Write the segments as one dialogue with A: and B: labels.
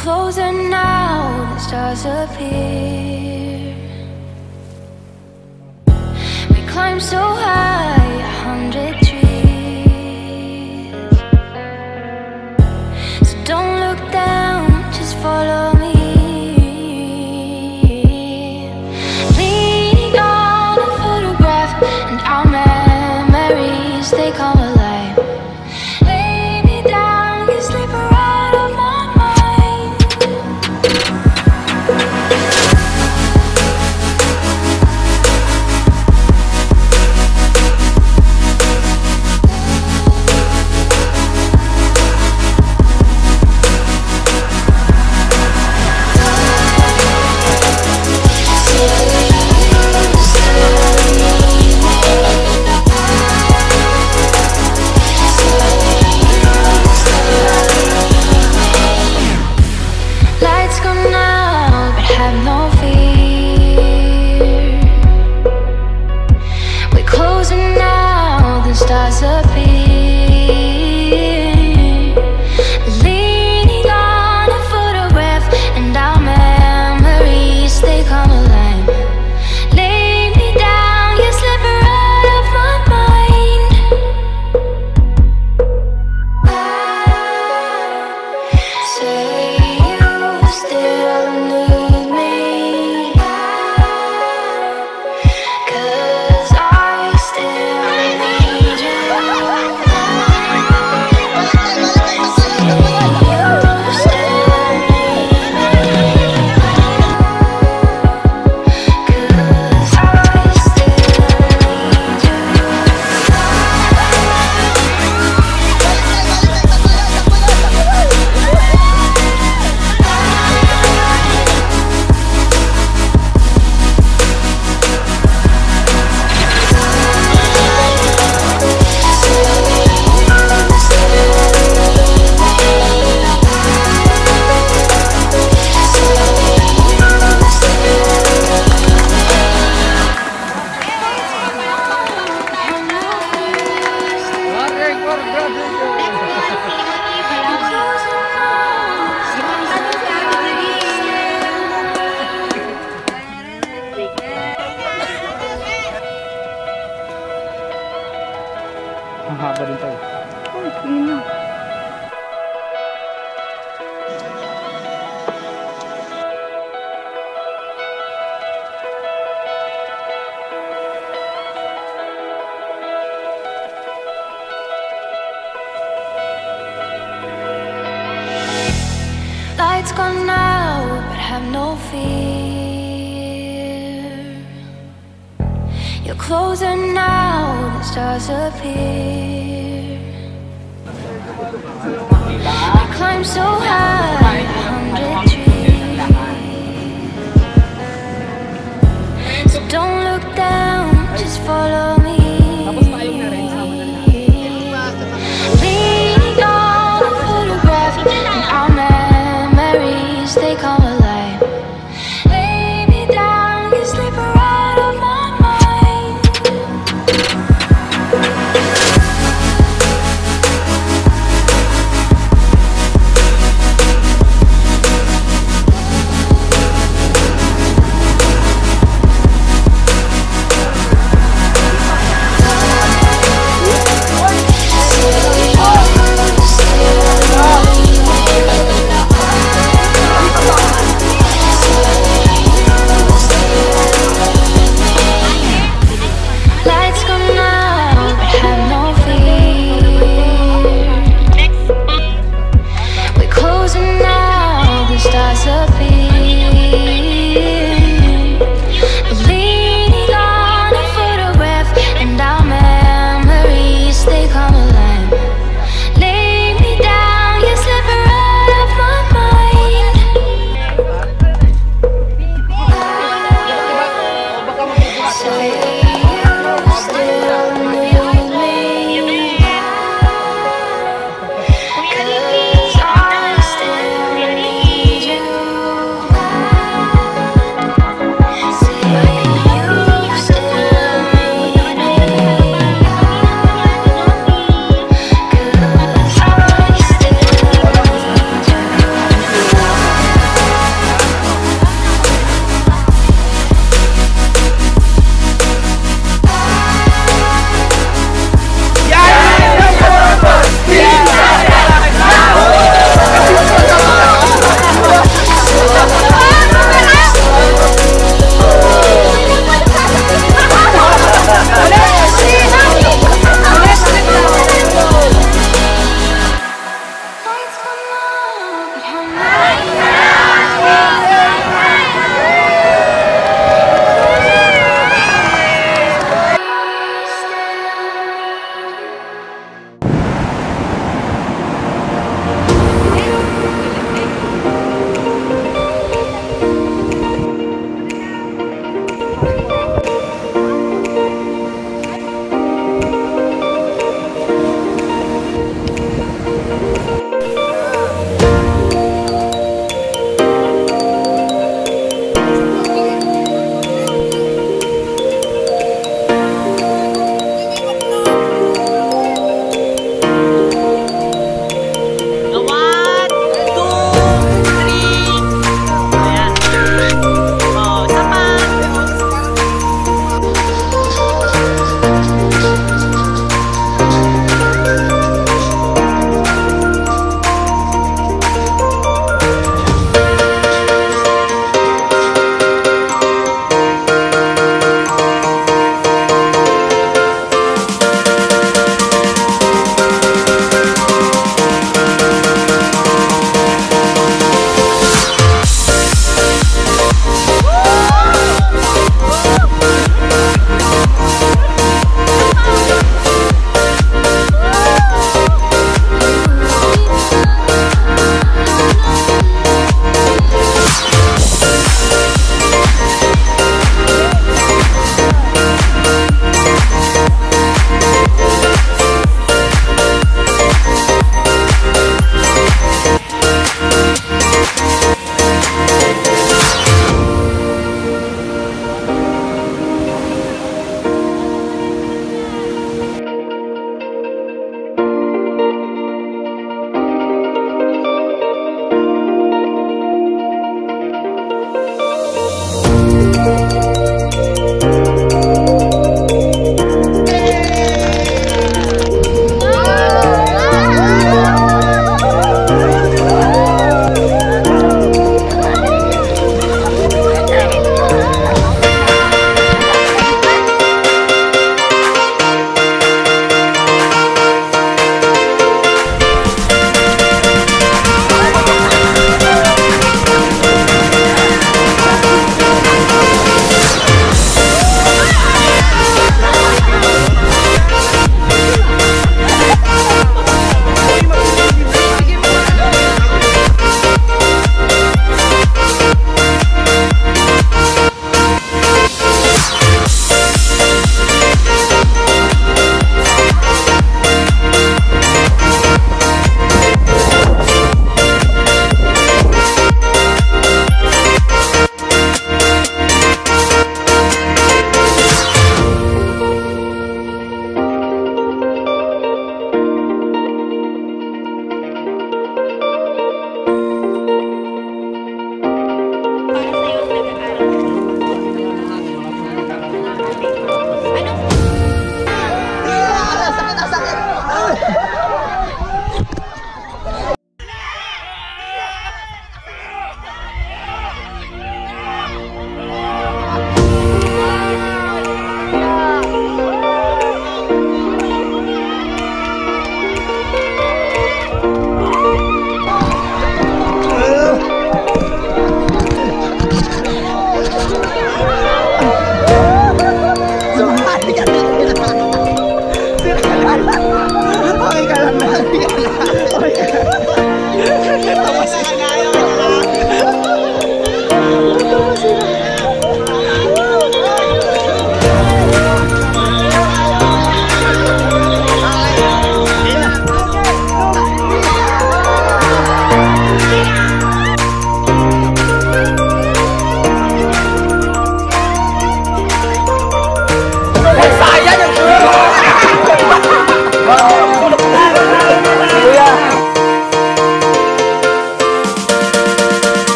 A: closer now, the stars appear. We climb so high, 100 trees. So don't look down, just follow me. Leaning on a photograph, and our memories, they come alive. Lay me down, you slip right off my mind. Lights go now, but have no fear. We're closing now, the stars appear. Leaning on a photograph, and our memories, they come alive. Lay me down, you slip right off my mind. Say you still need me, 'cause I still need you. Say you still need me, 'cause I still need you.
B: Ang haba din tayo.
A: Lights gone now, but have no fear. You're closer now, the stars appear. We climb so high, 100 trees. So don't look down, just follow me. Leaning on a photograph, and our memories, they come alive. Lay me down, you slip right off my mind. Still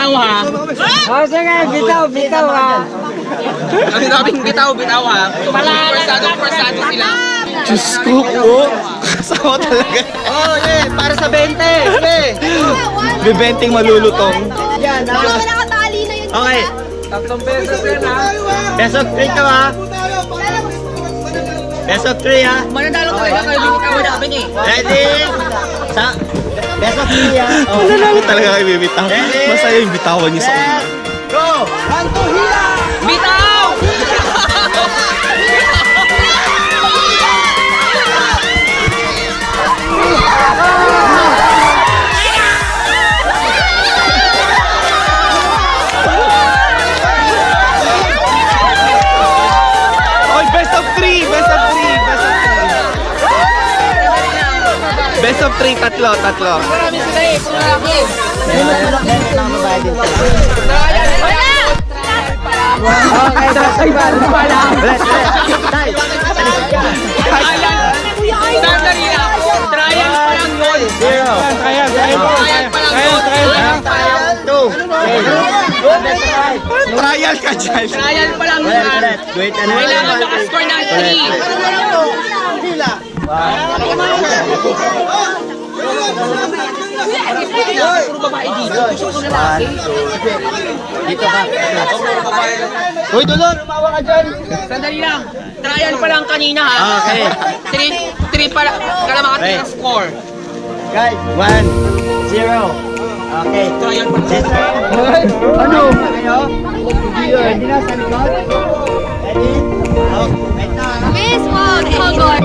C: bitaw ha.
B: Oh, sige, bitaw ha.
C: Ang daming bitaw ha. Persado sila.
D: Diyos ko po. Kasama talaga.
C: Oh, yeah, para sa 20. Okay.
D: Bibenting malulutong.
E: Yan, nakatali na yun.
C: Okay.
B: 3 pesos yan ha.
C: Best of 3 ka ha. Best of 3 ha.
E: Mananalo talaga kayo, bitaw namin eh.
C: Ready? Best of 3 ha.
D: Mananalo talaga kayo bibitaw. Masaya yung bitawan niyo sa una.
C: Go! Bitaw!
D: Best of 3! Best of 3! Best of 3! Tatlo.
E: Marami sila eh, kung malaki.
B: Okay,
C: Sandali lang. Trial pa lang yun.
D: Trial ka dyan!
C: Trial pa lang yun. Kailangan naka-score ng 3.
B: Dito ka.
D: Uy, Dolor! Umawa ka dyan!
C: Sandali lang. Trial pa lang kanina ha.
D: Okay.
C: 3 pa lang. Kalamakati ng score.
B: Guys, 1, 0. Okay.
C: Trial pa lang.
B: Ano? Ready na sa likod? Ready? Wait na.
E: Miss Wag, Hogor.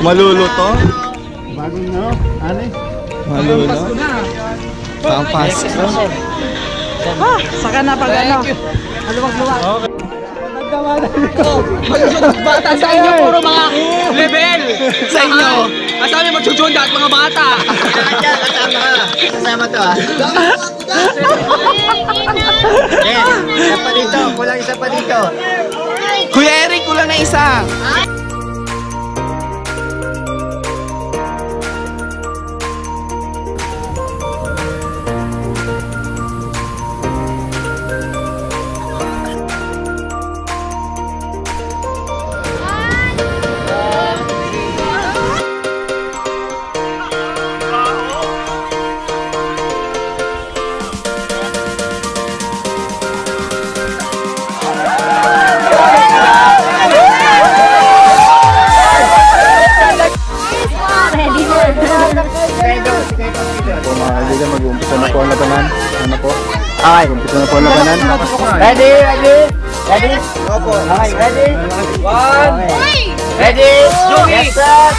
D: Maluluto?
B: Bagong no? Ano eh?
D: Maluluto? Pang Pasko?
B: Saka na pag ano? Maluwag-luwag.
C: Bata sa inyo, puro mga level. Sa inyo. Kasama magchuchun dahil mga bata.
B: Kasama to ah. Isa pa dito. Kulang isa pa dito.
D: Kuya Eric, kulang na isa!
B: labanan.
C: Ready? Okay, ready? One. Ready? Yes, set.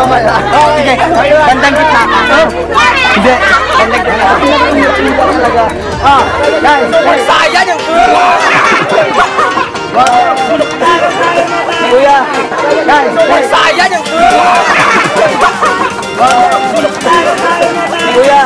B: Okay, bandang gitna ka. Hindi, bandang gitna. Guys,
C: Sayang yung...
B: kuya. Guys,
C: Sayang yung...
B: kuya.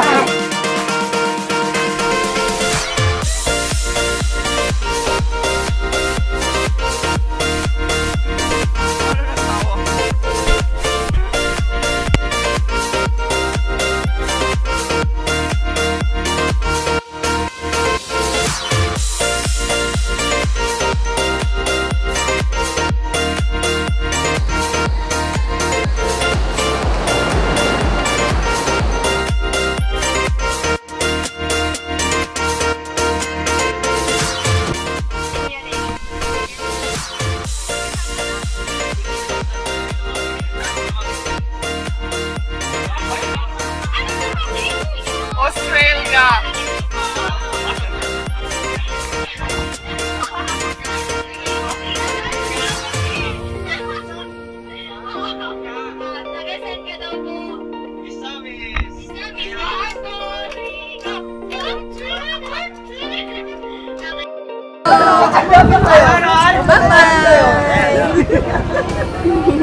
E: Bye-bye!